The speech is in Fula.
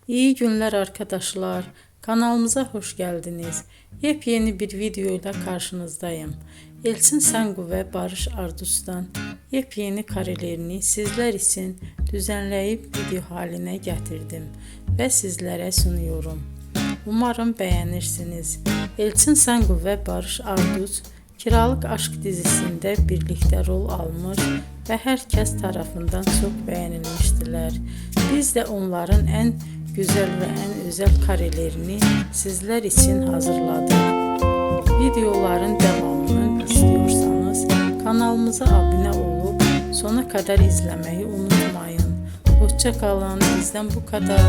İyi günler arkadaşlar. Kanalımıza hoş geldiniz. Yepyeni bir video ile karşınızdayım. Elçin Sangu ve Barış Ardus'tan yepyeni karelerini sizler için düzenleyip video haline getirdim ve sizlere sunuyorum. Umarım beğenirsiniz. Elçin Sangu ve Barış Ardus Kiralık Aşk dizisinde birlikte rol almış ve herkes tarafından çok beğenilmiştiler. Biz de onların en güzel ve en özel karelerini sizler için hazırladık. Videoların devamını istiyorsanız kanalımıza abone olup sona kadar izlemeyi unutmayın. Hoşça kalın. Bizden bu kadar.